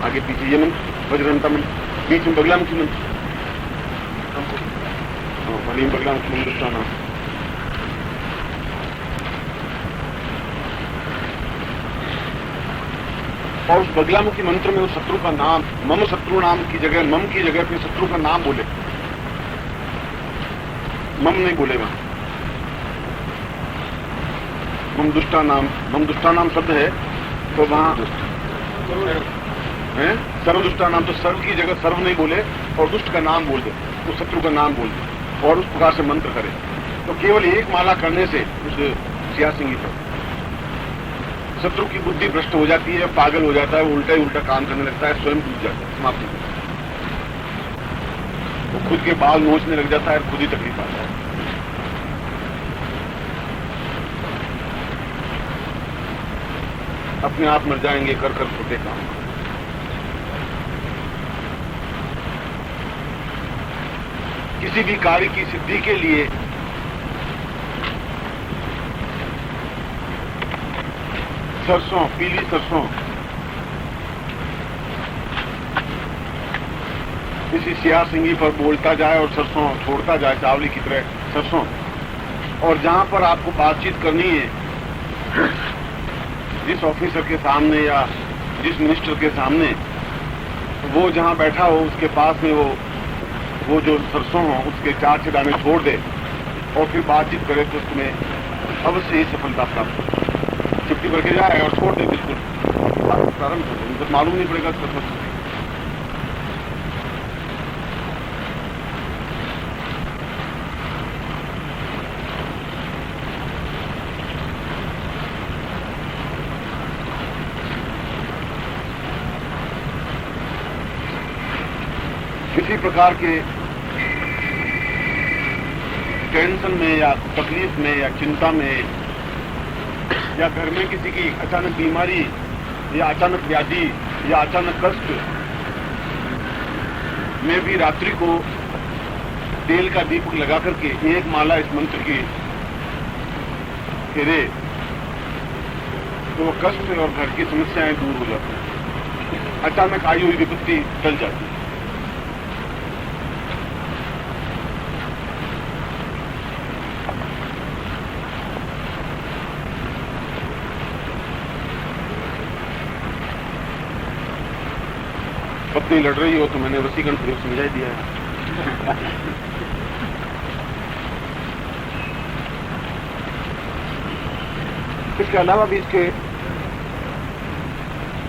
आगे पीछे ये मंत्र, वज्रघंटा मंत्र, बीच में बगलामुखी मंत्र, भले बगलामुखी मंत्र का नाम। और उस बगलामुखी मंत्र में उस शत्रु का नाम, मम शत्रु नाम की जगह, मम की जगह पे शत्रु का नाम बोले, मम नहीं बोलेगा। मम दुष्टा नाम शब्द है, तो वहां सर्वदुष्टा नाम, तो सर्व की जगह सर्व नहीं बोले और दुष्ट का नाम बोल दे, उस शत्रु का नाम बोल दे और उस प्रकार से मंत्र करे। तो केवल एक माला करने से उस सियासिंगी पर शत्रु की बुद्धि भ्रष्ट हो जाती है, पागल हो जाता है, वो उल्टा ही उल्टा काम करने लगता है, स्वयं टूट जाता है, समाप्त हो जाता है, वो खुद के बाल नोचने लग जाता है और खुद ही तकलीफ आता है। अपने आप मर जाएंगे कर कर छोटे काम। किसी भी कार्य की सिद्धि के लिए सरसों, पीली सरसों किसी सियासिंगी पर बोलता जाए और सरसों छोड़ता जाए, चावली की तरह सरसों, और जहां पर आपको बातचीत करनी है, जिस ऑफिसर के सामने या जिस मिनिस्टर के सामने, वो जहां बैठा हो उसके पास में वो जो सरसों हो उसके 4 दाने छोड़ दे और फिर बातचीत करे तो उसमें अवश्य ही सफलता प्राप्त हो। चिट्ठी भर के जाए और छोड़ दे, बिल्कुल प्रारंभ हो जाए, तो मालूम नहीं पड़ेगा सफल। किसी प्रकार के टेंशन में या तकलीफ में या चिंता में या घर में किसी की अचानक बीमारी या अचानक व्याधि या अचानक कष्ट में भी रात्रि को तेल का दीपक लगा करके एक माला इस मंत्र की फेरे तो वो कष्ट और घर की समस्याएं दूर हो जाती हैं, अचानक आई हुई विपत्ति टल जाती है। पत्नी लड़ रही हो तो मैंने वसीकरण प्रयोग समझा दिया है। इसके अलावा भी इसके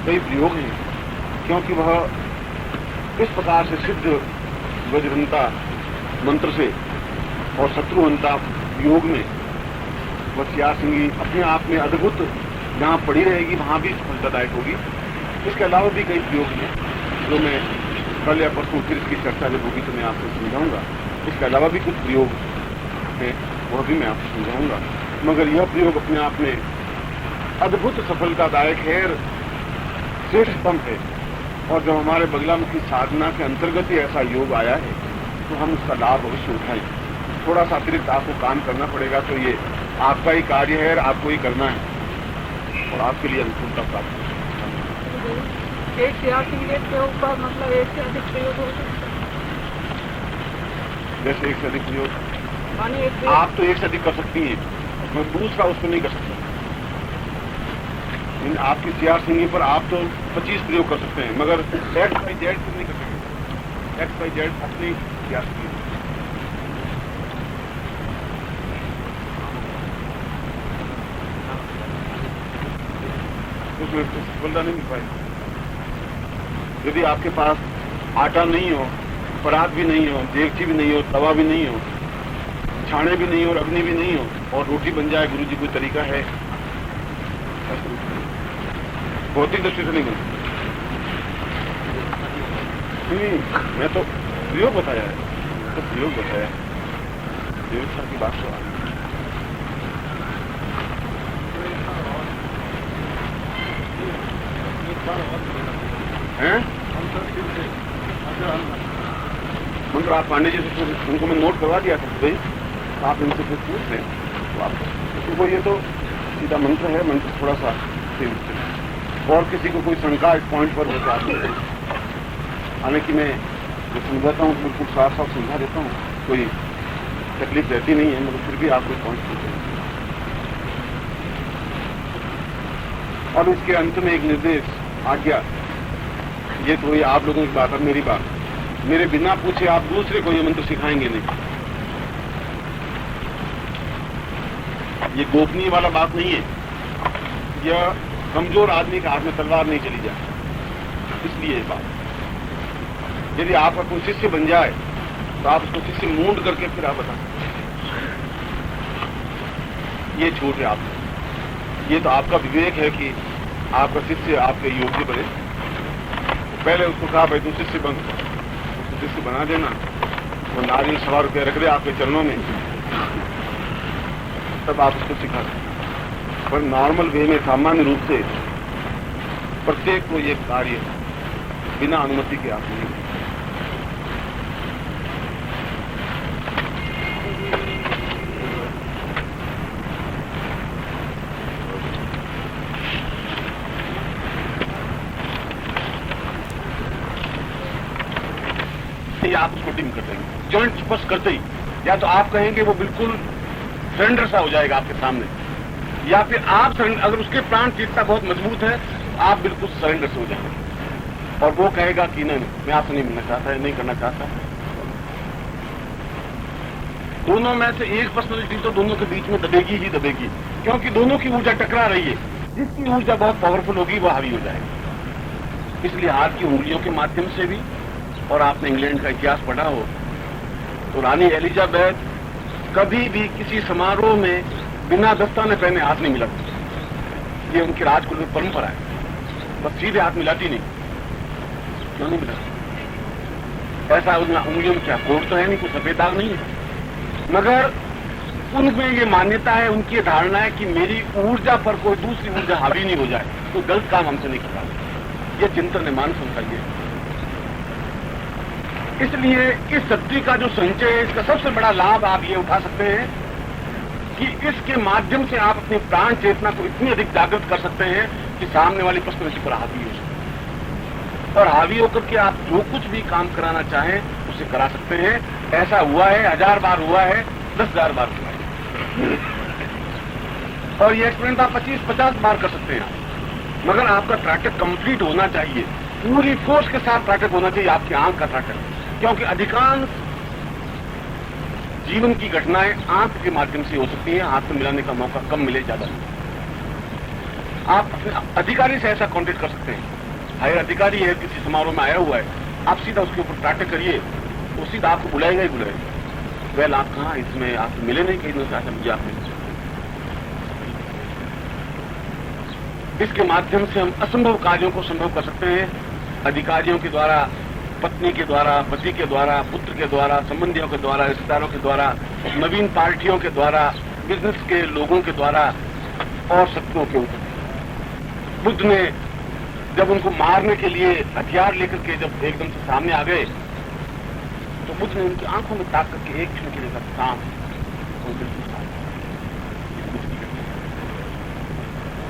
कई प्रयोग हैं, क्योंकि वह इस प्रकार से सिद्ध वज्रहंता मंत्र से और शत्रुहंता योग में वह सियासिंगी अपने आप में अद्भुत जहां पड़ी रहेगी वहां भी सफलतादायक होगी। इसके अलावा भी कई प्रयोग हैं जो मैं कल या परसों फिर इसकी चर्चा जब होगी तो मैं आपको समझाऊंगा। इसके अलावा भी कुछ प्रयोग हैं, वह भी मैं आपको समझाऊंगा, मगर यह प्रयोग अपने आप में अद्भुत सफलतादायक है, श्रेष्ठतम है। और जब हमारे बगलामुखी साधना के अंतर्गत ही ऐसा योग आया है तो हम उसका लाभ अवश्य उठाएं। थोड़ा सा अतिरिक्त आपको काम करना पड़ेगा, तो ये आपका ही कार्य है, आपको ही करना है और आपके लिए अनुकूलता प्राप्त है। एक सियासिंगी के ऊपर मतलब एक से अधिक प्रयोग हो सकता है। जैसे एक से अधिक प्रयोग माने आप तो एक से अधिक कर सकती हैं, मैं दूसरा उसको नहीं कर सकता। आपकी सियासिंगी पर आप तो 25 प्रयोग कर सकते हैं, मगर XYZ पर नहीं कर सकते। XYZ अपनी सियासिंगी उसमें सफलता नहीं मिल पाएगी। यदि आपके पास आटा नहीं हो, परात भी नहीं हो, देगची भी नहीं हो, तवा भी नहीं हो, छाने भी नहीं हो और अग्नि भी नहीं हो और रोटी बन जाए, गुरु जी कोई तरीका है? भौतिक दृष्टि से नहीं बनती। मैं तो प्रयोग बताया है, तो प्रयोग बताया है, व्यवस्था की बात तो आ हैं? मंत्र आप पांडे जी से उनको मैं नोट करवा दिया था भाई, आप इनसे कुछ पूछ लें तो आप उनको, ये तो सीधा मंत्र है, मंत्र थोड़ा सा और किसी को कोई शंका इस पॉइंट पर बता दें। हालांकि मैं जो समझाता हूँ बिल्कुल साफ साफ समझा देता हूँ, कोई तकलीफ रहती नहीं है, मगर फिर भी आपको पॉइंट पूछते हैं। और इसके अंत में एक निर्देश, आज्ञा, ये तो ये आप लोगों की बात है, मेरी बात। मेरे बिना पूछे आप दूसरे को ये मंत्र सिखाएंगे नहीं। ये गोपनीय वाला बात नहीं है। यह कमजोर आदमी के हाथ में तलवार नहीं चली जाए, इसलिए ये बात। यदि आपका कोई शिष्य बन जाए तो आप उसको शिष्य मूंड करके फिर आप बता सकते। ये छूट है आपको। ये तो आपका विवेक है कि आपका शिष्य आपके योग्य बने। पहले उसको कहा भाई तू शिष्य बन, उसको शिष्य बना देना, वो नारियल 100 रुपये रख दे आपके चरणों में, तब आप उसको सिखा सकते। पर नॉर्मल वे में सामान्य रूप से प्रत्येक को ये कार्य बिना अनुमति के आप नहीं। आप उसको डिम कर देंगे, जॉइंट स्पर्श करते ही, या तो आप कहेंगे वो बिल्कुल सरेंडर सा हो जाएगा आपके सामने, या फिर आप अगर उसके प्राण चेतना बहुत मजबूत है तो आप बिल्कुल सरेंडर से हो जाएंगे और वो कहेगा कि नहीं मैं आपसे नहीं मिलना चाहता है, नहीं करना चाहता। दोनों में से एक पर्सनैलिटी तो दोनों के बीच में दबेगी ही दबेगी, क्योंकि दोनों की ऊर्जा टकरा रही है। जिसकी ऊर्जा बहुत पावरफुल होगी वो हावी हो जाएगी। इसलिए हाथ की उंगलियों के माध्यम से भी, और आपने इंग्लैंड का इतिहास पढ़ा हो तो रानी एलिजाबेथ कभी भी किसी समारोह में बिना दस्ताने पहने हाथ नहीं मिलाती। ये उनकी राजकुल में परंपरा है, बस सीधे हाथ मिलाती नहीं। क्यों नहीं मिलाती? ऐसा उंगलियों में क्या कोट तो है नहीं, कोई सफेद दाग नहीं है, मगर उनमें ये मान्यता है, उनकी ये धारणा है कि मेरी ऊर्जा पर कोई दूसरी ऊर्जा हावी नहीं हो जाए, तो गलत काम हमसे नहीं करता। ये चिंतन है, मान संस्था ये। इसलिए इस शक्ति का जो संचय है, इसका सबसे बड़ा लाभ आप ये उठा सकते हैं कि इसके माध्यम से आप अपनी प्राण चेतना को इतनी अधिक जागृत कर सकते हैं कि सामने वाली पर्सनैलिटी पर हावी हो सकते, और हावी होकर के आप जो कुछ भी काम कराना चाहें उसे करा सकते हैं। ऐसा हुआ है, 1000 बार हुआ है, 10,000 बार हुआ है, और ये एक्सपेरिमेंट आप 25-50 बार कर सकते हैं। मगर आपका त्राटक कंप्लीट होना चाहिए, पूरी फोर्स के साथ त्राटक होना चाहिए, आपकी आंख का त्राटक, क्योंकि अधिकांश जीवन की घटनाएं आंख के माध्यम से हो सकती हैं। हाथ में मिलाने का मौका कम मिले, ज्यादा नहीं। आप अपने अधिकारी से ऐसा कॉन्टेक्ट कर सकते हैं। हायर अधिकारी है, किसी समारोह में आया हुआ है, आप सीधा उसके ऊपर त्राटक करिए, वो सीधा आपको बुलाएगा ही बुलाएगा। वेल आप कहाँ, इसमें आपको मिले नहीं कहीं से, ऐसा मुझे आप मिल। इसके माध्यम से हम असंभव कार्यों को संभव कर सकते हैं। अधिकारियों के द्वारा, पत्नी के द्वारा, पति के द्वारा, पुत्र के द्वारा, संबंधियों के द्वारा, रिश्तेदारों के द्वारा, नवीन पार्टियों के द्वारा, बिजनेस के लोगों के द्वारा, और शत्रुओं के ऊपर। बुद्ध ने जब उनको मारने के लिए हथियार लेकर के जब एकदम से सामने आ गए, तो बुद्ध ने उनकी आंखों में ताक करके एक क्षण के लिए कहा, काम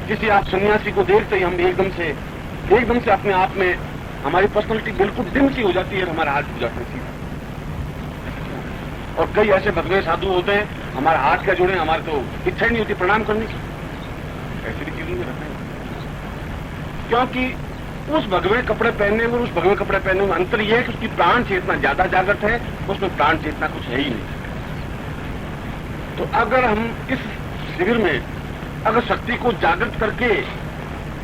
किसी आप सन्यासी को देखते ही हम एकदम से अपने आप में हमारी पर्सनैलिटी बिल्कुल डिम सी हो जाती है, हमारा हाथ जुड़ जाते हैं। और कई ऐसे भगवे साधु होते हैं, हमारा हाथ क्या जोड़े, हमारे तो इच्छा ही नहीं होती प्रणाम करने की। ऐसी भी चीजों में रहते हैं, क्योंकि उस भगवे कपड़े पहनने में और उस भगवे कपड़े पहनने में अंतर यह है कि उसकी प्राण चेतना ज्यादा जागृत है, उसमें प्राण चेतना कुछ है ही नहीं। तो अगर हम इस शिविर में अगर शक्ति को जागृत करके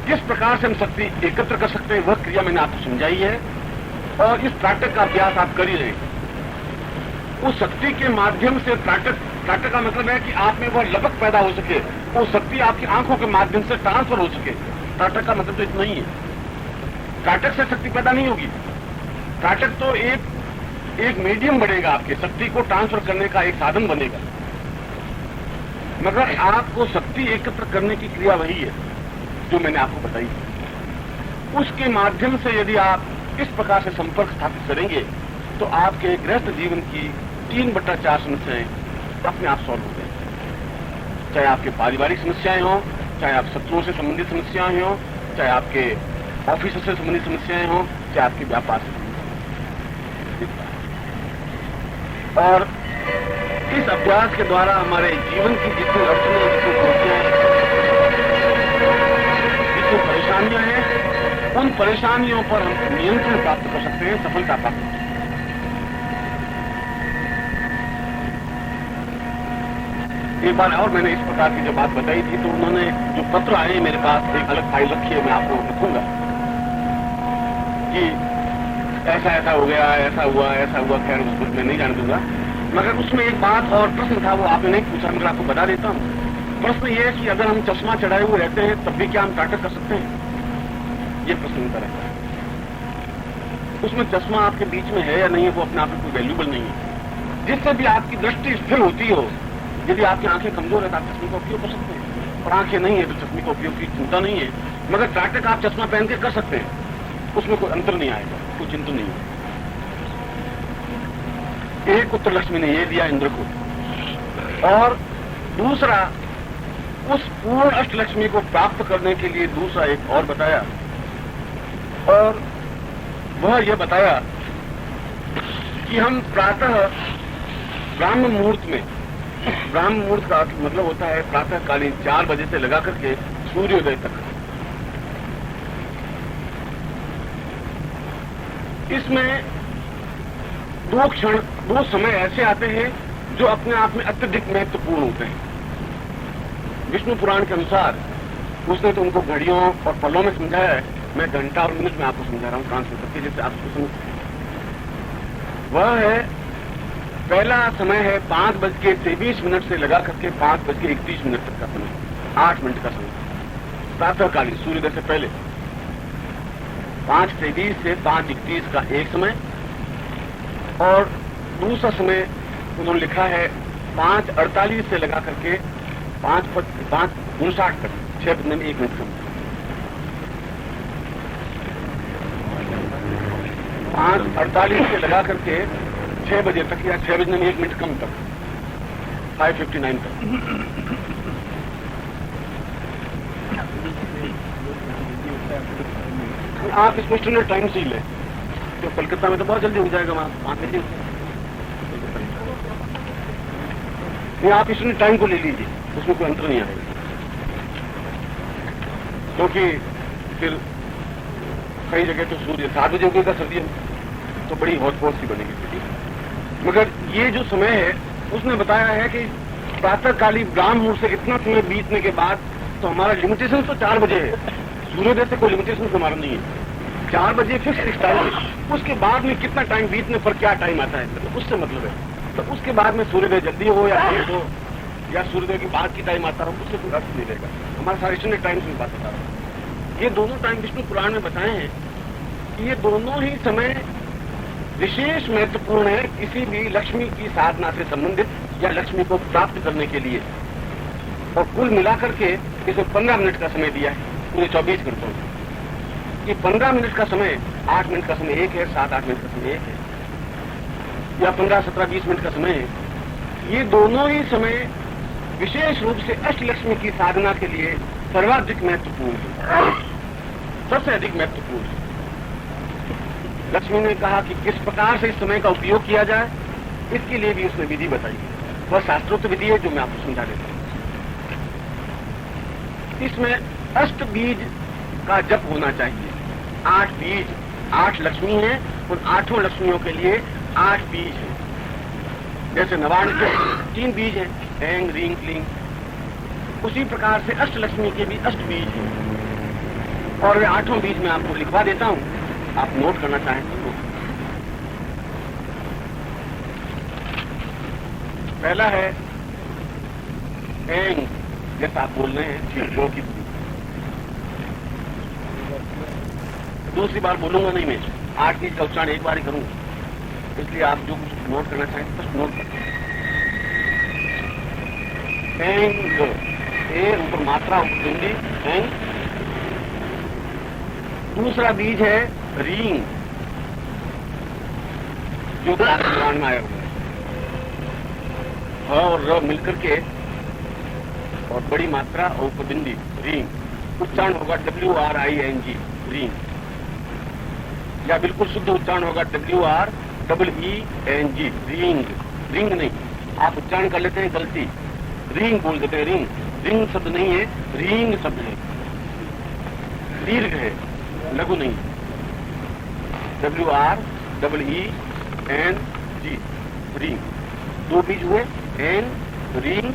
किस प्रकार से हम शक्ति एकत्र कर सकते हैं, वह क्रिया मैंने आपको समझाई है, और इस त्राटक का अभ्यास आप कर ही रहे। उस शक्ति के माध्यम से त्राटक का मतलब है कि आप में वह लपक पैदा हो सके, वो शक्ति आपकी आंखों के माध्यम से ट्रांसफर हो सके। त्राटक का मतलब तो इतना ही है। त्राटक से शक्ति पैदा नहीं होगी, त्राटक तो एक मीडियम बनेगा, आपके शक्ति को ट्रांसफर करने का एक साधन बनेगा। मगर आपको शक्ति एकत्र करने की क्रिया वही है जो मैंने आपको बताई। उसके माध्यम से यदि आप इस प्रकार से संपर्क स्थापित करेंगे तो आपके गृहस्थ जीवन की 3/4 समस्याएं अपने आप सॉल्व हो जाएंगी। चाहे आपके पारिवारिक समस्याएं हों, चाहे आप शत्रुओं से संबंधित समस्याएं हों, चाहे आपके ऑफिस से संबंधित समस्याएं हों, चाहे आपके व्यापार से संबंधित। और इस अभ्यास के द्वारा हमारे जीवन की जितनी अड़चनें, जितनी समस्याएं, जितनी परेशानियां हैं, उन परेशानियों पर हम नियंत्रण प्राप्त कर सकते हैं, सफलता प्राप्त कर सकते हैं। एक बार और मैंने इस प्रकार की जब बात बताई थी तो उन्होंने जो पत्र आए मेरे पास, एक अलग फाइल रखी है, मैं आपको रखूंगा कि ऐसा ऐसा हो गया, ऐसा हुआ, खैर उस कुछ मैं नहीं जान दूंगा। मगर उसमें एक बात और प्रश्न था, वो आपने नहीं पूछा, मगर आपको बता देता हूं। प्रश्न ये है कि अगर हम चश्मा चढ़ाए हुए रहते हैं तब भी क्या हम टाटा कर सकते हैं? ये प्रश्न उनका रहता है। उसमें चश्मा आपके बीच में है या नहीं है, वो अपने आप में कोई वैल्यूबल नहीं है। जिससे भी आपकी दृष्टि स्थिर होती हो, यदि आपकी आंखें कमजोर है तो आप चश्मे का उपयोग कर सकते हैं, और आंखें नहीं है तो चश्मे का उपयोग की चिंता नहीं है। मगर टाटा का आप चश्मा पहन के कर सकते हैं, उसमें कोई अंतर नहीं आएगा, कोई चिंता नहीं है। एक उत्तर लक्ष्मी ने यह दिया इंद्र को, और दूसरा उस पूर्ण अष्टलक्ष्मी को प्राप्त करने के लिए दूसरा एक और बताया, और वह यह बताया कि हम प्रातः ब्राह्म मुहूर्त में, ब्राह्म मुहूर्त का मतलब होता है प्रातःकालीन 4 बजे से लगा करके सूर्योदय तक, इसमें दो समय ऐसे आते हैं जो अपने आप में अत्यधिक महत्वपूर्ण होते हैं। विष्णु पुराण के अनुसार उसने तो उनको घड़ियों और पलों में समझाया है, मैं घंटा और मिनट में आपको समझा रहा हूं ट्रांसलेट करके, जैसे आपको समझ। वह है, पहला समय है 5:23 से लगा करके 5:31 तक का समय, 8 मिनट का समय, प्रातःकालीन सूर्योदय से पहले। 5:23 से 5:31 का एक समय, और दूसरा समय उन्होंने लिखा है 5:48 से लगा करके 5:59 तक, 6 बजने में 1 मिनट कम। 5:48 से लगा करके 6 बजे तक, या 6 बजने में 1 मिनट कम तक, 5:59 तक। आप इसको स्टैंडर्ड टाइम से ही लें, तो कलकत्ता में तो बहुत जल्दी हो जाएगा, वहां 5 बजे। आप स्टैंडर्ड टाइम को ले लीजिए, उसमें कोई अंतर नहीं आएगा, क्योंकि फिर कई जगह तो सूर्य 7 बजे उगेगा सर्दियों में, तो बड़ी हौच-पौच सी बनेगी स्थिति। मगर ये जो समय है उसने बताया है कि प्रातःकालीन ब्राह्म मुहूर्त से इतना समय बीतने के बाद तो हमारा लिमिटेशन तो 4 बजे है, सूर्योदय से कोई लिमिटेशन हमारा नहीं है, 4 बजे फिक्स टाइम है। उसके बाद में कितना टाइम बीतने पर क्या टाइम आता है, तो उससे मतलब है। तो उसके बाद में सूर्योदय जल्दी हो या लेट हो, या सूर्योदय के बाद की टाइम आता रहो, उससे कोई अर्थ नहीं रहेगा। हमारा सारे स्टैंडर्ड टाइम से बात बता रहा हूं। ये दोनों टाइम विष्णु पुराण में बताए हैं कि ये दोनों ही समय विशेष महत्वपूर्ण है किसी भी लक्ष्मी की साधना से संबंधित या लक्ष्मी को प्राप्त करने के लिए। और कुल मिलाकर के इसे 15 मिनट का समय दिया है पूरे 24 घंटों में। ये 15 मिनट का समय, 8 मिनट का समय एक है, 7-8 मिनट का समय एक है, या 15, 17, 20 मिनट का समय है। ये दोनों ही समय विशेष रूप से अष्टलक्ष्मी की साधना के लिए सर्वाधिक महत्वपूर्ण है, सबसे अधिक महत्वपूर्ण है। लक्ष्मी ने कहा कि किस प्रकार से इस समय का उपयोग किया जाए, इसके लिए भी उसने विधि बताई है। वह शास्त्रोक्त विधि है जो मैं आपको समझा देता हूं। इसमें 8 बीज का जप होना चाहिए। 8 बीज, 8 लक्ष्मी हैं, उन 8 लक्ष्मियों के लिए 8 बीज हैं। जैसे नवाण के 3 बीज हैं, ऐंग, रींग, क्लींग, उसी प्रकार से अष्टलक्ष्मी के भी 8 बीज हैं। और वे 8 बीज मैं आपको लिखवा देता हूं, आप नोट करना चाहें तो। पहला है ऐंग, जैसा आप बोल रहे हैं, ठीक 2 की। दूसरी बार बोलूंगा नहीं मैं, 8 बीज का उच्चारण एक बार ही करूंगा, इसलिए आप जो कुछ नोट करना चाहें बस नोट करें। ऐंग, ए ऊपर मात्रा, ऊपर बिंदी, ऐंग। दूसरा बीज है रींग, जो पुराण में आया हुआ है। ह और र मिलकर के, और बड़ी मात्रा और ऊपर बिंदी, रींग। उच्चारण होगा WRING, रींग, या बिल्कुल शुद्ध उच्चारण होगा WREENG, रींग। रिंग नहीं, आप उच्चारण कर लेते हैं गलती, रिंग बोल देते हैं, रिंग। रिंग शब्द नहीं है, रींग शब्द है, दीर्घ है, लघु नहीं। WREENG, ring. दो बीज हुए, एन, रिंग।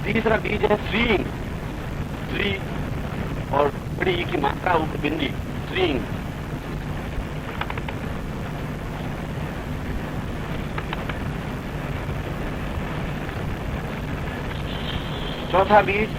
तीसरा बीज है श्रींग, श्री और बड़ी ई की मात्रा ऊपर बिंदी, श्रींग। चौथा बीज